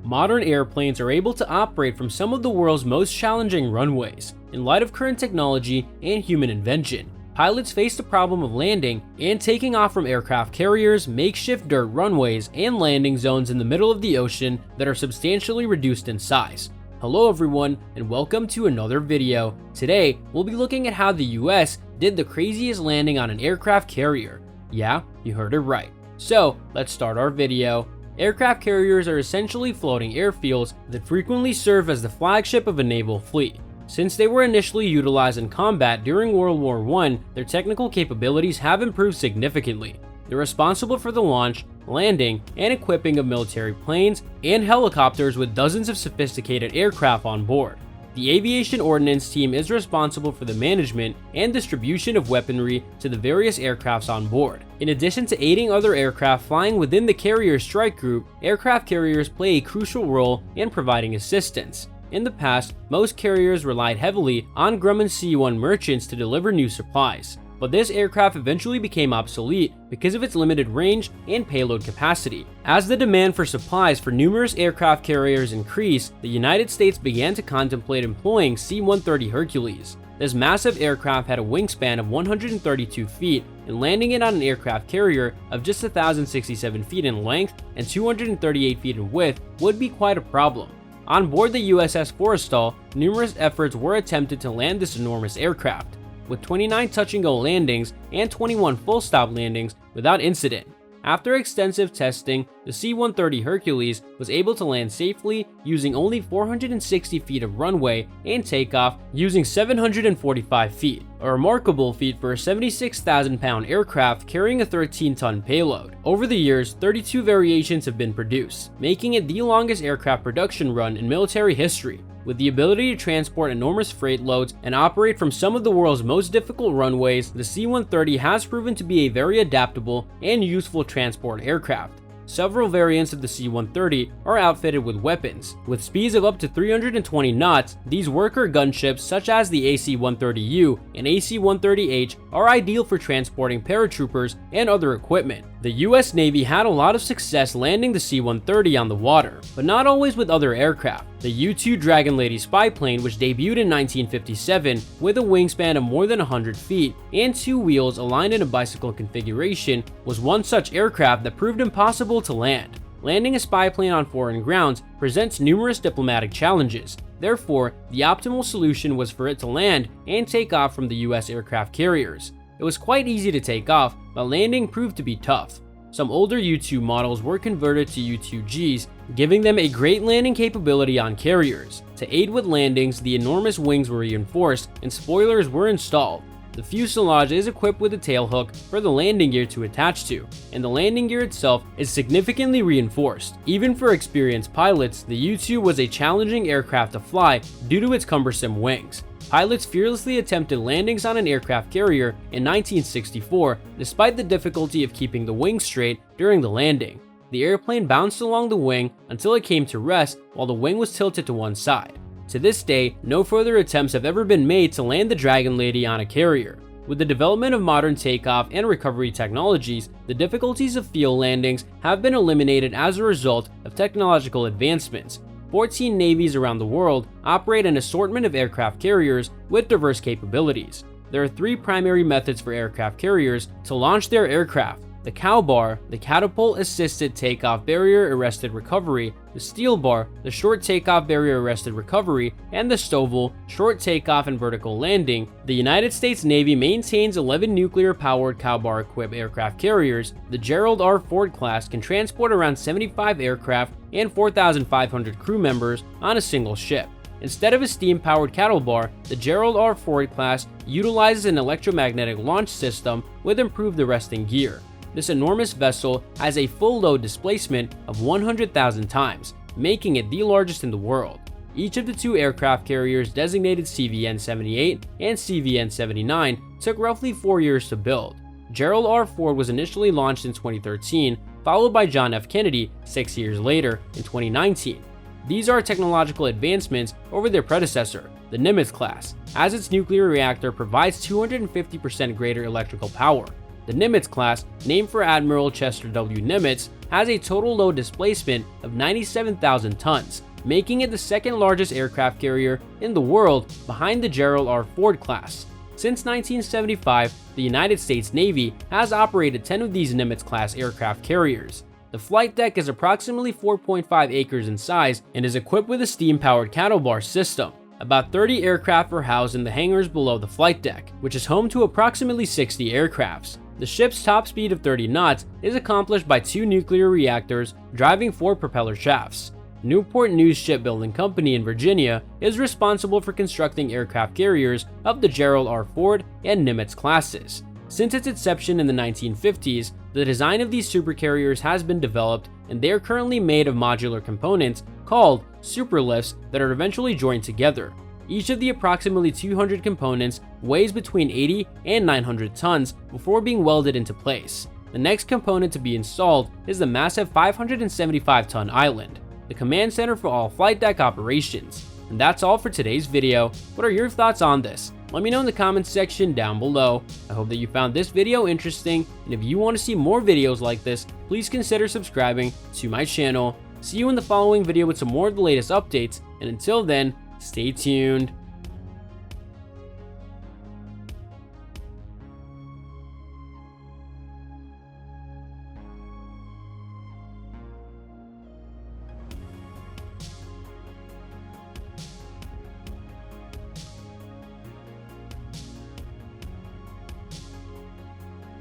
Modern airplanes are able to operate from some of the world's most challenging runways. In light of current technology and human invention, pilots face the problem of landing and taking off from aircraft carriers, makeshift dirt runways, and landing zones in the middle of the ocean that are substantially reduced in size. Hello everyone, and welcome to another video. Today, we'll be looking at how the US did the craziest landing on an aircraft carrier. Yeah, you heard it right. So, let's start our video. Aircraft carriers are essentially floating airfields that frequently serve as the flagship of a naval fleet. Since they were initially utilized in combat during World War I, their technical capabilities have improved significantly. They're responsible for the launch, landing, and equipping of military planes and helicopters with dozens of sophisticated aircraft on board. The Aviation Ordnance Team is responsible for the management and distribution of weaponry to the various aircrafts on board. In addition to aiding other aircraft flying within the carrier strike group, aircraft carriers play a crucial role in providing assistance. In the past, most carriers relied heavily on Grumman C-1 merchants to deliver new supplies, but this aircraft eventually became obsolete because of its limited range and payload capacity. As the demand for supplies for numerous aircraft carriers increased, the United States began to contemplate employing C-130 Hercules. This massive aircraft had a wingspan of 132 feet, and landing it on an aircraft carrier of just 1,067 feet in length and 238 feet in width would be quite a problem. On board the USS Forrestal, numerous efforts were attempted to land this enormous aircraft, with 29 touch-and-go landings and 21 full-stop landings without incident. After extensive testing, the C-130 Hercules was able to land safely using only 460 feet of runway and takeoff using 745 feet, a remarkable feat for a 76,000-pound aircraft carrying a 13-ton payload. Over the years, 32 variations have been produced, making it the longest aircraft production run in military history. With the ability to transport enormous freight loads and operate from some of the world's most difficult runways, the C-130 has proven to be a very adaptable and useful transport aircraft. Several variants of the C-130 are outfitted with weapons. With speeds of up to 320 knots, these worker gunships such as the AC-130U and AC-130H are ideal for transporting paratroopers and other equipment. The US Navy had a lot of success landing the C-130 on the water, but not always with other aircraft. The U-2 Dragon Lady spy plane, which debuted in 1957 with a wingspan of more than 100 feet and two wheels aligned in a bicycle configuration, was one such aircraft that proved impossible to land. Landing a spy plane on foreign grounds presents numerous diplomatic challenges. Therefore, the optimal solution was for it to land and take off from the US aircraft carriers. It was quite easy to take off, but landing proved to be tough. Some older U-2 models were converted to U-2Gs, giving them a great landing capability on carriers. To aid with landings, the enormous wings were reinforced and spoilers were installed. The fuselage is equipped with a tailhook for the landing gear to attach to, and the landing gear itself is significantly reinforced. Even for experienced pilots, the U-2 was a challenging aircraft to fly due to its cumbersome wings. Pilots fearlessly attempted landings on an aircraft carrier in 1964, despite the difficulty of keeping the wings straight during the landing. The airplane bounced along the wing until it came to rest while the wing was tilted to one side. To this day, no further attempts have ever been made to land the Dragon Lady on a carrier. With the development of modern takeoff and recovery technologies, the difficulties of field landings have been eliminated as a result of technological advancements. 14 navies around the world operate an assortment of aircraft carriers with diverse capabilities. There are three primary methods for aircraft carriers to launch their aircraft: the cow bar, the catapult assisted takeoff barrier arrested recovery, the steel bar, the short takeoff barrier arrested recovery, and the STOVL, short takeoff and vertical landing. The United States Navy maintains 11 nuclear powered cow bar equipped aircraft carriers. The Gerald R. Ford class can transport around 75 aircraft and 4,500 crew members on a single ship. Instead of a steam-powered cattle bar, the Gerald R. Ford class utilizes an electromagnetic launch system with improved arresting gear. This enormous vessel has a full load displacement of 100,000 times, making it the largest in the world. Each of the two aircraft carriers designated CVN-78 and CVN-79 took roughly 4 years to build. Gerald R. Ford was initially launched in 2013, followed by John F. Kennedy 6 years later in 2019. These are technological advancements over their predecessor, the Nimitz class, as its nuclear reactor provides 250% greater electrical power. The Nimitz class, named for Admiral Chester W. Nimitz, has a total load displacement of 97,000 tons, making it the second largest aircraft carrier in the world behind the Gerald R. Ford class. Since 1975, the United States Navy has operated 10 of these Nimitz-class aircraft carriers. The flight deck is approximately 4.5 acres in size and is equipped with a steam-powered cattle bar system. About 30 aircraft are housed in the hangars below the flight deck, which is home to approximately 60 aircrafts. The ship's top speed of 30 knots is accomplished by 2 nuclear reactors driving 4 propeller shafts. Newport News Shipbuilding Company in Virginia is responsible for constructing aircraft carriers of the Gerald R. Ford and Nimitz classes. Since its inception in the 1950s, the design of these supercarriers has been developed, and they are currently made of modular components called superlifts that are eventually joined together. Each of the approximately 200 components weighs between 80 and 900 tons before being welded into place. The next component to be installed is the massive 575-ton island, the command center for all flight deck operations. And that's all for today's video. What are your thoughts on this? Let me know in the comments section down below. I hope that you found this video interesting, and if you want to see more videos like this, please consider subscribing to my channel. See you in the following video with some more of the latest updates, and until then, stay tuned.